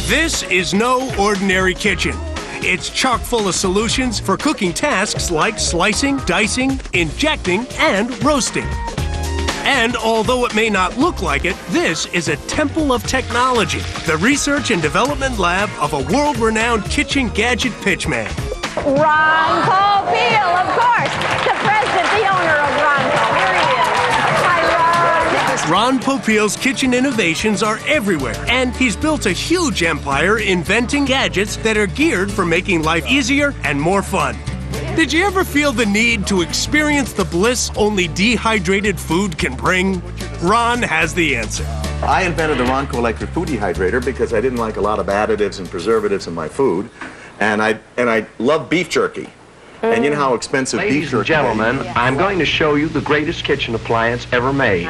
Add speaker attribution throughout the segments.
Speaker 1: This is no ordinary kitchen. It's chock full of solutions for cooking tasks like slicing, dicing, injecting, and roasting. And although it may not look like it, this is a temple of technology, the research and development lab of a world-renowned kitchen gadget pitchman.
Speaker 2: Ron Popeil, of course, the president, the owner of Ronco. Here he is. Hi, Ron.
Speaker 1: Ron Popeil's kitchen innovations are everywhere, and he's built a huge empire inventing gadgets that are geared for making life easier and more fun. Did you ever feel the need to experience the bliss only dehydrated food can bring? Ron has the answer.
Speaker 3: I invented the Ronco electric food dehydrator because I didn't like a lot of additives and preservatives in my food, and I love beef jerky. And you know how expensive beef jerky is.
Speaker 4: Ladies and gentlemen, I'm going to show you the greatest kitchen appliance ever made.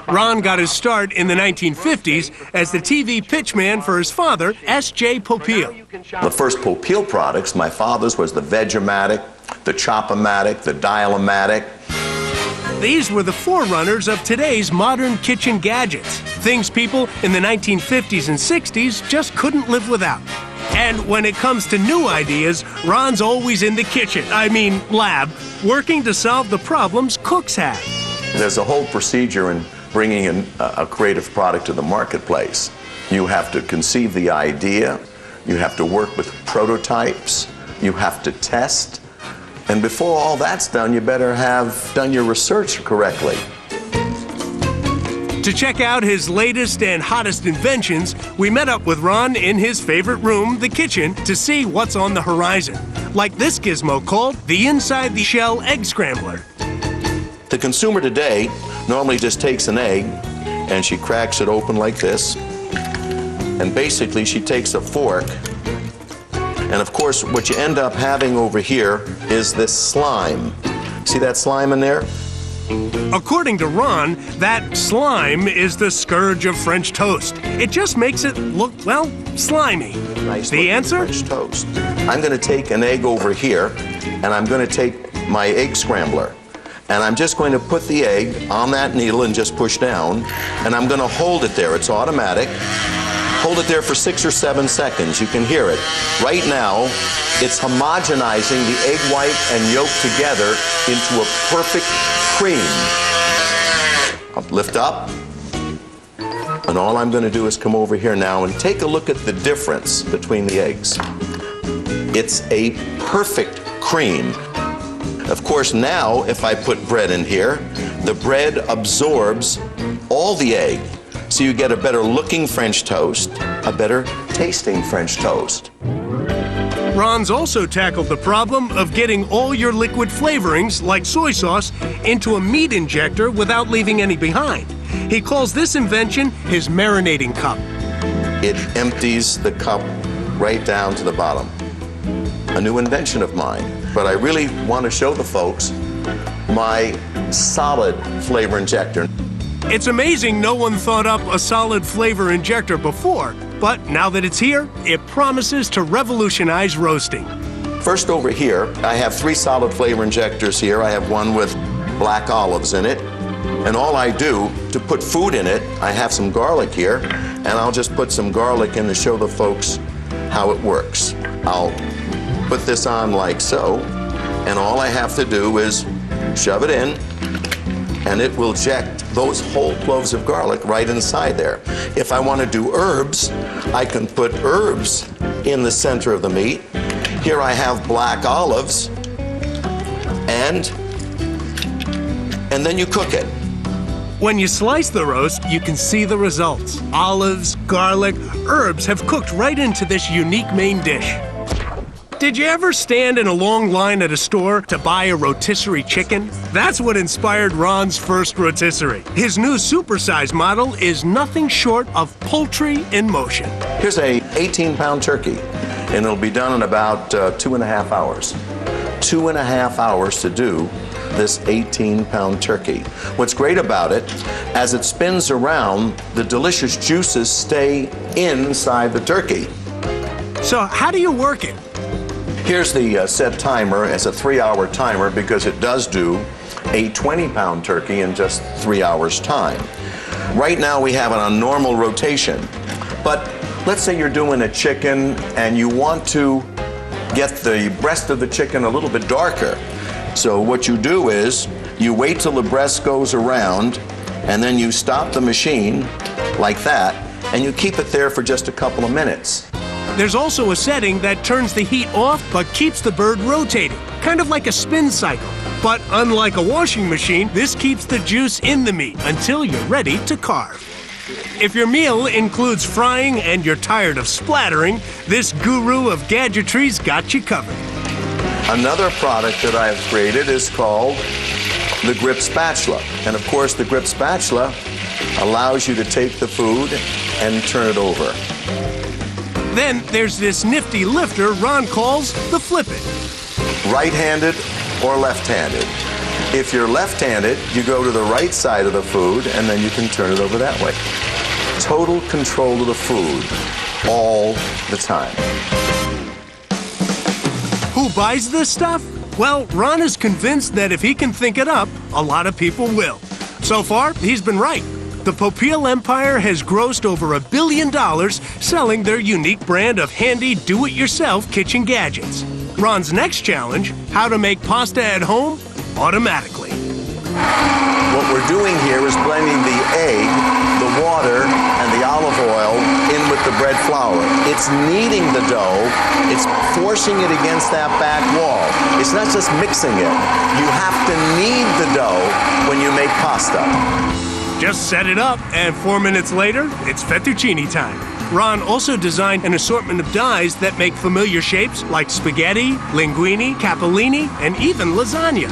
Speaker 1: Ron got his start in the 1950s as the TV pitchman for his father, S.J. Popeil.
Speaker 3: The first Popeil products, my father's, was the Veg-O-Matic, the Chop-O-Matic, the Dial-O-Matic.
Speaker 1: These were the forerunners of today's modern kitchen gadgets, things people in the 1950s and 60s just couldn't live without. And when it comes to new ideas, Ron's always in the kitchen, lab, working to solve the problems cooks have.
Speaker 3: There's a whole procedure in bringing in a creative product to the marketplace. You have to conceive the idea, you have to work with prototypes, you have to test, and before all that's done, you better have done your research correctly.
Speaker 1: To check out his latest and hottest inventions, we met up with Ron in his favorite room, the kitchen, to see what's on the horizon. Like this gizmo called the Inside the Shell Egg Scrambler.
Speaker 3: The consumer today normally just takes an egg and she cracks it open like this, and basically she takes a fork, and of course what you end up having over here is this slime. See that slime in there?
Speaker 1: According to Ron, that slime is the scourge of French toast. It just makes it look, well, slimy.
Speaker 3: Nice
Speaker 1: the answer?
Speaker 3: French toast. I'm going to take an egg over here, and I'm going to take my egg scrambler, and I'm just going to put the egg on that needle and just push down, and I'm going to hold it there. It's automatic. Hold it there for 6 or 7 seconds. You can hear it. Right now, it's homogenizing the egg white and yolk together into a perfect cream. I'll lift up, and all I'm going to do is come over here now and take a look at the difference between the eggs. It's a perfect cream. Of course, now, if I put bread in here, the bread absorbs all the egg. So you get a better looking French toast, a better tasting French toast.
Speaker 1: Ron's also tackled the problem of getting all your liquid flavorings, like soy sauce, into a meat injector without leaving any behind. He calls this invention his marinating cup.
Speaker 3: It empties the cup right down to the bottom. A new invention of mine. But I really want to show the folks my solid flavor injector.
Speaker 1: It's amazing no one thought up a solid flavor injector before, but now that it's here, it promises to revolutionize roasting.
Speaker 3: First over here, I have 3 solid flavor injectors here. I have one with black olives in it, and all I do to put food in it, I have some garlic here, and I'll just put some garlic in to show the folks how it works. I'll put this on like so, and all I have to do is shove it in, and it will eject those whole cloves of garlic right inside there. If I want to do herbs, I can put herbs in the center of the meat. Here I have black olives, and then you cook it.
Speaker 1: When you slice the roast, you can see the results. Olives, garlic, herbs have cooked right into this unique main dish. Did you ever stand in a long line at a store to buy a rotisserie chicken? That's what inspired Ron's first rotisserie. His new supersize model is nothing short of poultry in motion.
Speaker 3: Here's a 18-pound turkey, and it'll be done in about 2.5 hours. 2.5 hours to do this 18-pound turkey. What's great about it, as it spins around, the delicious juices stay inside the turkey.
Speaker 1: So how do you work it?
Speaker 3: Here's the set timer. It's a 3-hour timer because it does do a 20-pound turkey in just 3 hours' time. Right now we have it on normal rotation, but let's say you're doing a chicken and you want to get the breast of the chicken a little bit darker. So what you do is you wait till the breast goes around and then you stop the machine like that and you keep it there for just a couple of minutes.
Speaker 1: There's also a setting that turns the heat off but keeps the bird rotating, kind of like a spin cycle. But unlike a washing machine, this keeps the juice in the meat until you're ready to carve. If your meal includes frying and you're tired of splattering, this guru of gadgetry's got you covered.
Speaker 3: Another product that I've created is called the grip spatula. And of course, the grip spatula allows you to take the food and turn it over.
Speaker 1: Then there's this nifty lifter Ron calls the Flip It.
Speaker 3: Right-handed or left-handed. If you're left-handed, you go to the right side of the food and then you can turn it over that way. Total control of the food all the time.
Speaker 1: Who buys this stuff? Well, Ron is convinced that if he can think it up, a lot of people will. So far, he's been right. The Popeil empire has grossed over $1 billion selling their unique brand of handy do-it-yourself kitchen gadgets. Ron's next challenge, how to make pasta at home automatically.
Speaker 3: What we're doing here is blending the egg, the water, and the olive oil in with the bread flour. It's kneading the dough. It's forcing it against that back wall. It's not just mixing it. You have to knead the dough when you make pasta.
Speaker 1: Just set it up, and 4 minutes later, it's fettuccine time. Ron also designed an assortment of dies that make familiar shapes like spaghetti, linguine, capellini, and even lasagna.